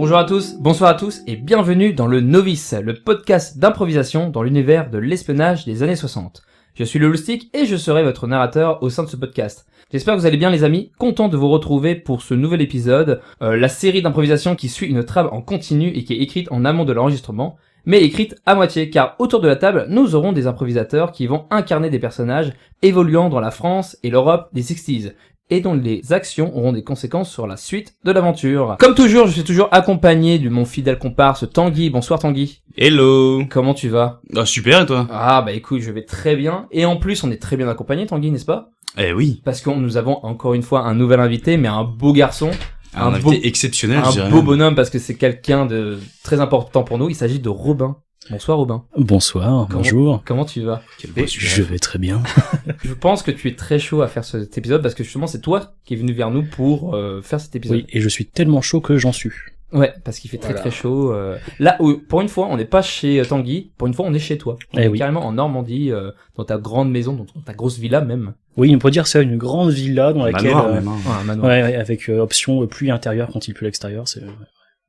Bonjour à tous, bonsoir à tous et bienvenue dans le Novice, le podcast d'improvisation dans l'univers de l'espionnage des années 60. Je suis le Loustic et je serai votre narrateur au sein de ce podcast. J'espère que vous allez bien les amis, content de vous retrouver pour ce nouvel épisode, la série d'improvisation qui suit une trame en continu et qui est écrite en amont de l'enregistrement, mais écrite à moitié, car autour de la table, nous aurons des improvisateurs qui vont incarner des personnages évoluant dans la France et l'Europe des 60s, et dont les actions auront des conséquences sur la suite de l'aventure. Comme toujours, je suis toujours accompagné de mon fidèle comparse Tanguy. Bonsoir Tanguy. Hello. Comment tu vas ? Ah super, et toi ? Ah bah écoute, je vais très bien, et en plus on est très bien accompagné Tanguy, n'est-ce pas ? Eh oui. Parce que nous avons encore une fois un nouvel invité, mais un beau garçon. Un invité exceptionnel, je dirais. Un beau bonhomme parce que c'est quelqu'un de très important pour nous. Il s'agit de Robin. Bonsoir Robin. Bonsoir, bonjour. Comment tu vas ? Je vais très bien. Je pense que tu es très chaud à faire cet épisode parce que justement c'est toi qui es venu vers nous pour faire cet épisode. Oui, et je suis tellement chaud que j'en suis. Ouais, parce qu'il fait très très chaud. Là, pour une fois, on n'est pas chez Tanguy. Pour une fois, on est chez toi. On est carrément en Normandie, dans ta grande maison, dans ta grosse villa même. Oui, on peut dire c'est une grande villa dans laquelle... Manoir, même, hein. Un manoir. Ouais, avec option pluie intérieure quand il pleut l'extérieur. C'est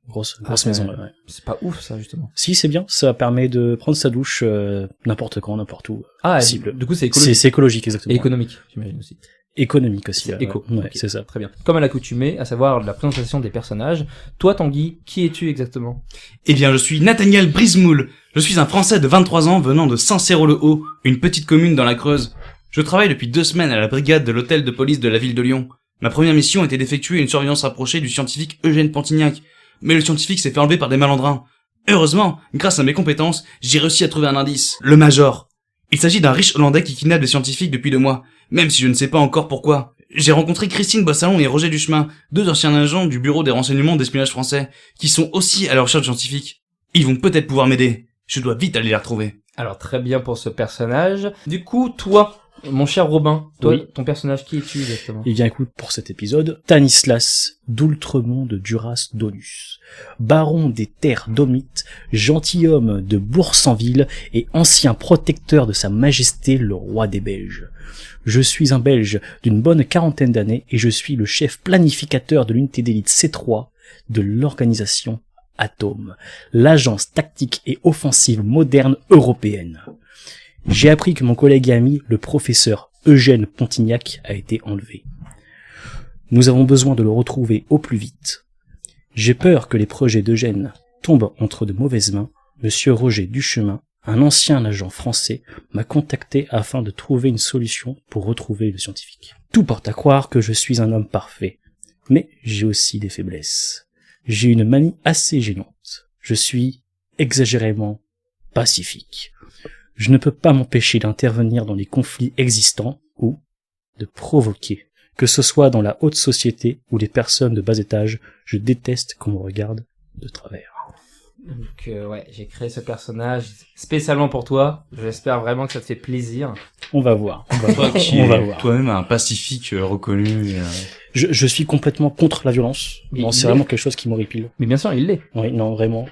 grosse maison. Ouais. C'est pas ouf ça justement. Si, c'est bien. Ça permet de prendre sa douche n'importe quand, n'importe où. Ah, possible. Du coup, c'est écologique. C'est écologique, exactement. Et économique, j'imagine aussi. Économique aussi. C'est éco. Ouais, Okay. c'est ça. Très bien. Comme à l'accoutumée, à savoir la présentation des personnages. Toi, Tanguy, qui es-tu exactement ? Eh bien, je suis Nathaniel Brismoul. Je suis un Français de 23 ans venant de Saint-Céron-le-Haut, une petite commune dans la Creuse. Je travaille depuis 2 semaines à la brigade de l'hôtel de police de la ville de Lyon. Ma première mission était d'effectuer une surveillance rapprochée du scientifique Eugène Pontignac. Mais le scientifique s'est fait enlever par des malandrins. Heureusement, grâce à mes compétences, j'ai réussi à trouver un indice. Le Major. Il s'agit d'un riche Hollandais qui kidnappe des scientifiques depuis 2 mois, même si je ne sais pas encore pourquoi. J'ai rencontré Christine Bossalon et Roger Duchemin, 2 anciens agents du bureau des renseignements d'espionnage français, qui sont aussi à la recherche de scientifiques. Ils vont peut-être pouvoir m'aider. Je dois vite aller les retrouver. Alors, très bien pour ce personnage. Du coup, toi, mon cher Robin, toi, Oui. ton personnage, qui es-tu exactement ? Eh bien écoute, pour cet épisode, Stanislas d'Outremont de Duras Donus, baron des terres d'Omite, gentilhomme de Bourg-en-Ville et ancien protecteur de sa majesté le roi des Belges. Je suis un Belge d'une bonne 40aine d'années et je suis le chef planificateur de l'unité d'élite C3 de l'organisation Atome, l'agence tactique et offensive moderne européenne. J'ai appris que mon collègue et ami, le professeur Eugène Pontignac, a été enlevé. Nous avons besoin de le retrouver au plus vite. J'ai peur que les projets d'Eugène tombent entre de mauvaises mains. Monsieur Roger Duchemin, un ancien agent français, m'a contacté afin de trouver une solution pour retrouver le scientifique. Tout porte à croire que je suis un homme parfait, mais j'ai aussi des faiblesses. J'ai une manie assez gênante. Je suis exagérément pacifique. Je ne peux pas m'empêcher d'intervenir dans les conflits existants ou de provoquer. Que ce soit dans la haute société ou les personnes de bas étage, je déteste qu'on me regarde de travers. Donc ouais, j'ai créé ce personnage spécialement pour toi. J'espère vraiment que ça te fait plaisir. On va voir. Toi qui On va es voir. toi-même un pacifique reconnu. Je suis complètement contre la violence. Non, c'est vraiment quelque chose qui m'horripile. Mais bien sûr, il l'est. Oui, non, vraiment.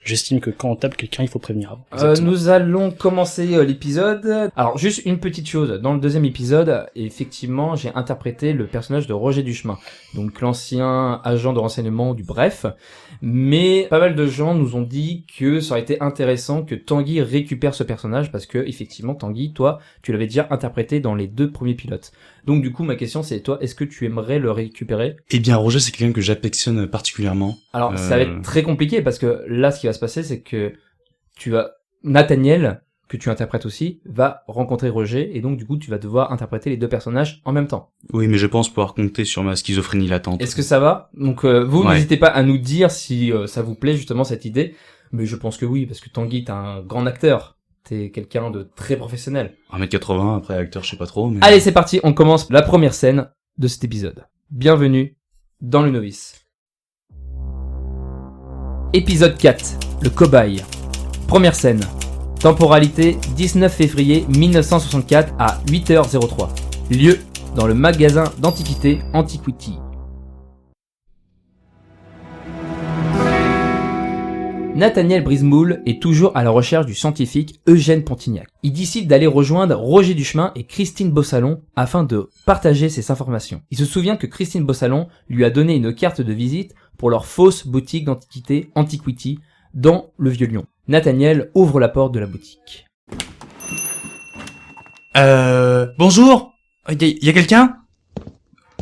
J'estime que quand on tape quelqu'un, il faut prévenir avant. Exactement. Nous allons commencer l'épisode. Alors, juste une petite chose. Dans le 2e épisode, effectivement, j'ai interprété le personnage de Roger Duchemin. Donc, l'ancien agent de renseignement du Bref. Mais pas mal de gens nous ont dit que ça aurait été intéressant que Tanguy récupère ce personnage parce que, effectivement, Tanguy, toi, tu l'avais déjà interprété dans les 2 premiers pilotes. Donc, du coup, ma question, c'est toi, est-ce que tu aimerais le récupérer ? Eh bien, Roger, c'est quelqu'un que j'affectionne particulièrement. Alors, ça va être très compliqué parce que là, ce qui va se passer, c'est que Nathaniel, que tu interprètes aussi, va rencontrer Roger et donc, du coup, tu vas devoir interpréter les 2 personnages en même temps. Oui, mais je pense pouvoir compter sur ma schizophrénie latente. Est-ce que ça va ? Donc, vous, Ouais. n'hésitez pas à nous dire si ça vous plaît, justement, cette idée. Mais je pense que oui, parce que Tanguy, t'es un grand acteur. T'es quelqu'un de très professionnel. 1m80, après acteur, je sais pas trop, mais... Allez, c'est parti, on commence la première scène de cet épisode. Bienvenue dans le Novice. Épisode 4, le cobaye. Première scène. Temporalité 19 février 1964 à 8h03. Lieu dans le magasin d'antiquités Antiquity. Nathaniel Brismoul est toujours à la recherche du scientifique Eugène Pontignac. Il décide d'aller rejoindre Roger Duchemin et Christine Bossalon afin de partager ses informations. Il se souvient que Christine Bossalon lui a donné une carte de visite pour leur fausse boutique d'antiquité Antiquity dans le Vieux-Lyon. Nathaniel ouvre la porte de la boutique. Bonjour. Y a quelqu'un?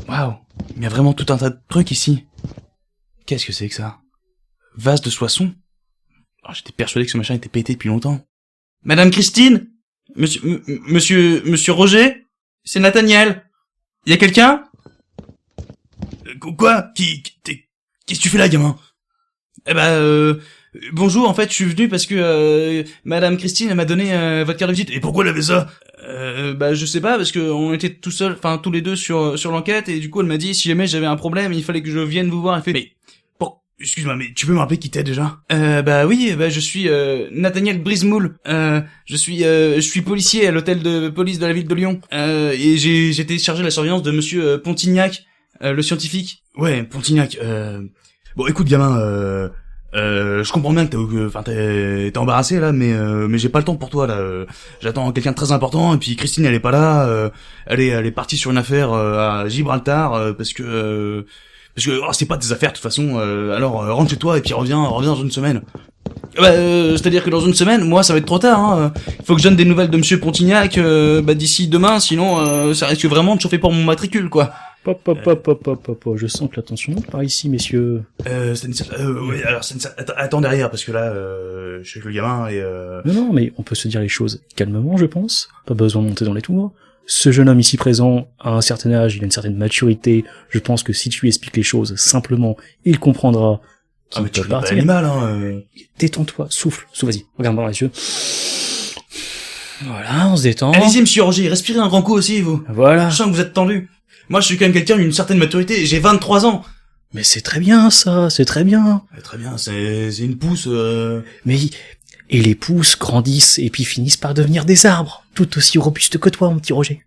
Waouh, il y a vraiment tout un tas de trucs ici. Qu'est-ce que c'est que ça? Vase de Soissons? Oh, j'étais persuadé que ce machin était pété depuis longtemps. Madame Christine? Monsieur Roger? C'est Nathaniel. Y a quelqu'un? Quoi? Qu'est-ce que tu fais là, gamin? Bonjour, en fait, je suis venu parce que Madame Christine elle m'a donné votre carte de visite. Et pourquoi elle avait ça? Je sais pas, parce que on était tout seuls, enfin tous les deux sur l'enquête, et du coup elle m'a dit si jamais j'avais un problème, il fallait que je vienne vous voir. Elle fait excuse-moi, mais tu peux me rappeler qui t'es déjà? Je suis Nathaniel Brismoul. Je suis policier à l'hôtel de police de la ville de Lyon. Et j'étais chargé de la surveillance de monsieur Pontignac, le scientifique. Ouais, Pontignac. Bon, écoute, gamin, je comprends bien que t'es embarrassé là, mais j'ai pas le temps pour toi là. J'attends quelqu'un de très important, et puis Christine elle est pas là. Elle est partie sur une affaire à Gibraltar parce que c'est pas tes affaires de toute façon. Alors rentre chez toi et puis reviens dans une semaine. C'est-à-dire que dans une semaine, moi ça va être trop tard. Hein. Il faut que je donne des nouvelles de monsieur Pontignac d'ici demain, sinon ça risque vraiment de chauffer pour mon matricule quoi. Pop, je sens que la tension monte par ici, messieurs. Oui, alors Stanislas, attends derrière, parce que là, je suis avec le gamin et Non, mais on peut se dire les choses calmement, je pense. Pas besoin de monter dans les tours. Ce jeune homme ici présent a un certain âge, il a une certaine maturité. Je pense que si tu lui expliques les choses simplement, il comprendra qu'il peut partir. Animal, hein. Détends-toi, souffle, vas-y, regarde-moi dans les yeux. Voilà, on se détend. Allez-y, monsieur Roger, respirez un grand coup aussi, vous. Voilà. Je sens que vous êtes tendu. Moi, je suis quand même quelqu'un d'une certaine maturité. J'ai 23 ans. Mais c'est très bien, ça. C'est très bien. Très bien. C'est une pousse. Mais et les pousses grandissent et puis finissent par devenir des arbres, tout aussi robustes que toi, mon petit Roger.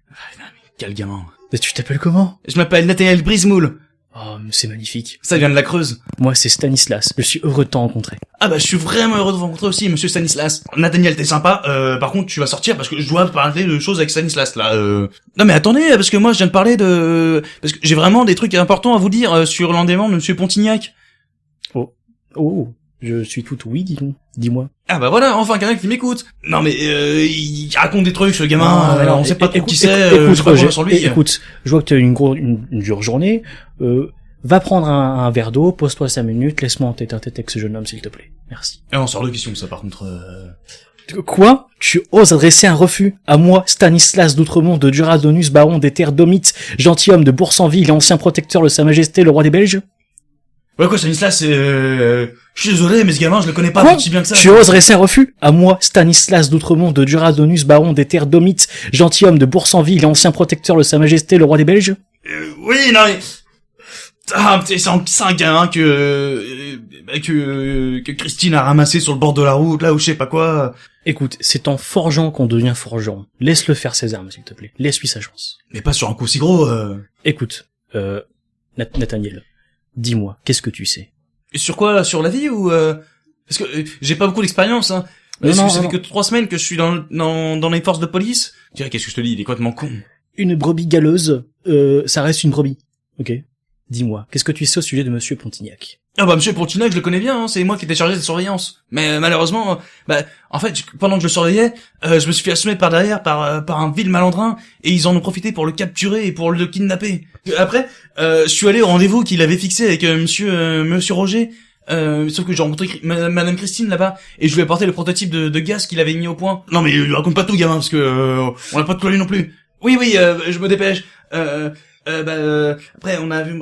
Quel gamin. Mais tu t'appelles comment? Je m'appelle Nathaniel Brismoul. Oh, c'est magnifique. Ça vient de la Creuse. Moi, c'est Stanislas. Je suis heureux de t'en rencontrer. Je suis vraiment heureux de vous rencontrer aussi, monsieur Stanislas. Nathaniel, t'es sympa. Par contre, tu vas sortir parce que je dois parler de choses avec Stanislas, là. Non, mais attendez, parce que moi, je viens de parler parce que j'ai vraiment des trucs importants à vous dire sur l'endettement de monsieur Pontignac. Oh, je suis tout oui, dis-moi. Voilà, enfin, quelqu'un qui m'écoute. Non, mais il raconte des trucs, ce gamin. On sait pas trop qui c'est. Écoute, Roger, écoute, je vois que tu as une dure journée. Va prendre un verre d'eau, pose-toi 5 minutes, laisse-moi en tête à tête avec ce jeune homme, s'il te plaît. Merci. On sort de question, ça, par contre. Quoi? Tu oses adresser un refus à moi, Stanislas d'Outremont de Duras-Donus, baron des terres domites, gentilhomme de Boursanville et ancien protecteur de Sa Majesté le roi des Belges? Ouais, quoi, Stanislas, je suis désolé, mais ce gamin, je le connais pas aussi bien que ça. Tu oses adresser un refus à moi, Stanislas d'Outremont de Duras-Donus, baron des terres domites, gentilhomme de Boursanville et ancien protecteur de Sa Majesté le roi des Belges? Oui, non, mais... c'est un gamin que Christine a ramassé sur le bord de la route, là, ou je sais pas quoi. Écoute, c'est en forgeant qu'on devient forgeant. Laisse-le faire ses armes, s'il te plaît. Laisse-lui sa chance. Mais pas sur un coup si gros, Écoute, Nathaniel, dis-moi, qu'est-ce que tu sais? Et sur quoi? Sur la vie ou Parce que j'ai pas beaucoup d'expérience, hein. Ça fait que 3 semaines que je suis dans les forces de police. Tu vois, qu'est-ce que je te dis? Il est complètement con. Une brebis galeuse, ça reste une brebis. Ok? Dis-moi, qu'est-ce que tu sais au sujet de monsieur Pontignac? Monsieur Pontignac, je le connais bien, hein, c'est moi qui étais chargé de surveillance. Mais malheureusement, en fait, pendant que je le surveillais, je me suis fait assommer par derrière par un vil malandrin, et ils en ont profité pour le capturer et pour le kidnapper. Après, je suis allé au rendez-vous qu'il avait fixé avec monsieur Roger, sauf que j'ai rencontré Madame Christine là-bas, et je lui ai apporté le prototype de gaz qu'il avait mis au point. Non mais raconte pas tout, gamin, parce que on n'a pas de coller non plus. Oui, je me dépêche. Après on a vu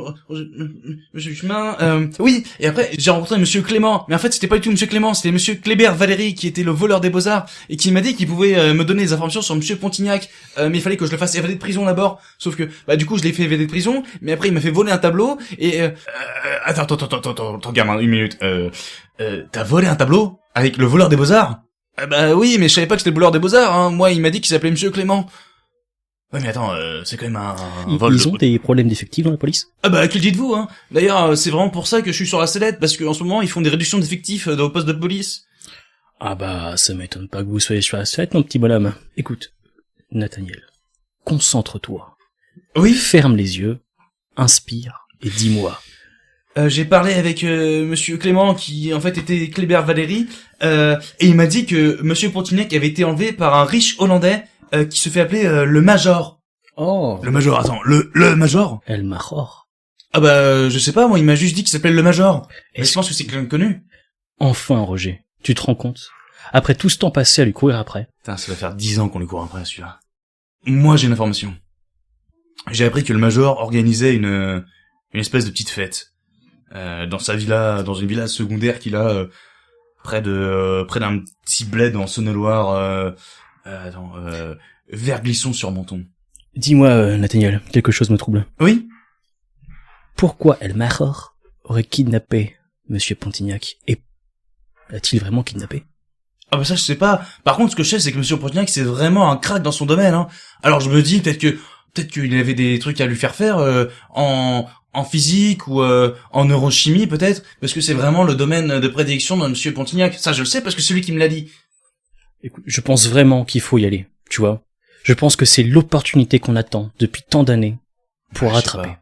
monsieur Chemin, oui, et après j'ai rencontré monsieur Clément, mais en fait c'était pas du tout monsieur Clément, c'était monsieur Kléber Valéry qui était le voleur des Beaux-Arts et qui m'a dit qu'il pouvait me donner des informations sur monsieur Pontignac, mais il fallait que je le fasse évader de prison d'abord, sauf que du coup je l'ai fait évader de prison, mais après il m'a fait voler un tableau et attends gamin, 1 minute, t'as volé un tableau avec le voleur des Beaux-Arts? Oui, mais je savais pas que c'était le voleur des Beaux-Arts, hein. Moi il m'a dit qu'il s'appelait monsieur Clément. Ouais, mais attends, c'est quand même un vol. Ils ont des problèmes d'effectifs dans la police? Que le dites-vous, hein. D'ailleurs, c'est vraiment pour ça que je suis sur la sellette, parce qu'en ce moment, ils font des réductions d'effectifs au poste de police. Ça m'étonne pas que vous soyez sur la sellette, mon petit bonhomme. Écoute, Nathaniel, concentre-toi. Oui. Ferme les yeux, inspire, et dis-moi, J'ai parlé avec Monsieur Clément, qui en fait était Kléber Valéry, et il m'a dit que Monsieur Pontignac avait été enlevé par un riche Hollandais qui se fait appeler le Major. Oh. Le Major, attends, le Major? El Major. Ah bah, je sais pas, moi il m'a juste dit qu'il s'appelait le Major. Mais Est-ce je pense que c'est quelqu'un de connu. Enfin, Roger, tu te rends compte? Après tout ce temps passé à lui courir après. Putain, ça va faire 10 ans qu'on lui court après, celui-là. Moi, j'ai une information. J'ai appris que le Major organisait une espèce de petite fête. Dans sa villa, dans une villa secondaire qu'il a, près d'un petit bled en Saône-et-Loire, vers Glisson-sur-Menton. Dis-moi, Nathaniel, quelque chose me trouble. Oui? Pourquoi El Major aurait kidnappé Monsieur Pontignac? Et l'a-t-il vraiment kidnappé? Ah bah ça je sais pas. Par contre ce que je sais c'est que Monsieur Pontignac c'est vraiment un crack dans son domaine. Hein. Alors je me dis peut-être qu'il avait des trucs à lui faire en physique ou en neurochimie peut-être, parce que c'est vraiment le domaine de prédilection de Monsieur Pontignac. Ça je le sais parce que c'est lui qui me l'a dit. Écoute, je pense vraiment qu'il faut y aller, tu vois. Je pense que c'est l'opportunité qu'on attend depuis tant d'années pour Je sais rattraper. pas.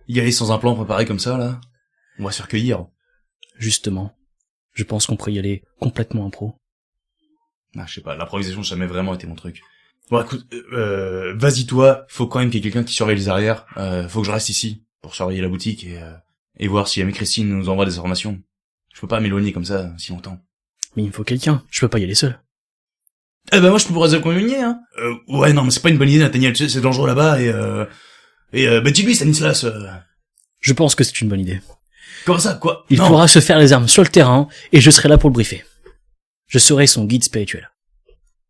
Y aller sans un plan préparé comme ça là, on va se faire cueillir. Justement, je pense qu'on pourrait y aller complètement impro. Ah, je sais pas, l'improvisation ça a jamais vraiment été mon truc. Bon écoute, vas-y toi, faut quand même qu'il y ait quelqu'un qui surveille les arrières. Faut que je reste ici pour surveiller la boutique et voir si jamais Christine nous envoie des informations. Je peux pas m'éloigner comme ça si longtemps. Mais il me faut quelqu'un, je peux pas y aller seul. Eh ben moi je peux vous accompagner hein. Ouais non mais c'est pas une bonne idée Nathaniel, tu sais c'est dangereux là-bas bah dis-lui Stanislas. Je pense que c'est une bonne idée. Comment ça quoi? Il Non. pourra se faire les armes sur le terrain et je serai là pour le briefer. Je serai son guide spirituel.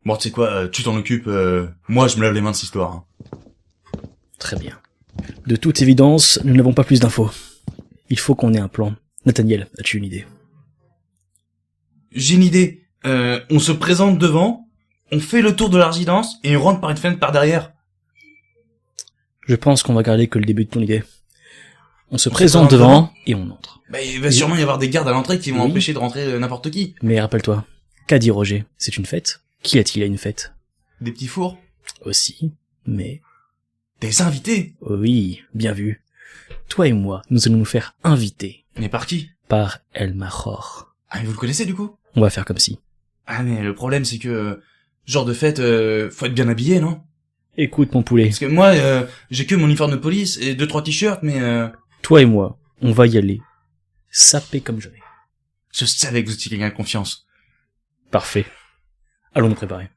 Bon tu sais quoi, tu t'en occupes, moi je me lave les mains de cette histoire. Hein. Très bien. De toute évidence, nous n'avons pas plus d'infos. Il faut qu'on ait un plan. Nathaniel, as-tu une idée? J'ai une idée. On se présente devant, on fait le tour de la résidence et on rentre par une fenêtre par derrière. Je pense qu'on va garder que le début de ton idée. On se présente devant et on entre. Bah il va sûrement y avoir des gardes à l'entrée qui vont Oui. empêcher de rentrer n'importe qui. Mais rappelle-toi, qu'a dit Roger? C'est une fête? Qui a-t-il à une fête? Des petits fours. Aussi, mais... Des invités. Oui, bien vu. Toi et moi, nous allons nous faire inviter Mais par qui? par El Major. Ah mais vous le connaissez du coup? On va faire comme si. Ah mais le problème c'est que genre de fête, faut être bien habillé non? Écoute mon poulet, Parce que moi j'ai que mon uniforme de police et 2-3 t-shirts mais toi et moi, on va y aller. Saper comme jamais. je savais que vous étiez quelqu'un de confiance. Parfait. Allons nous préparer.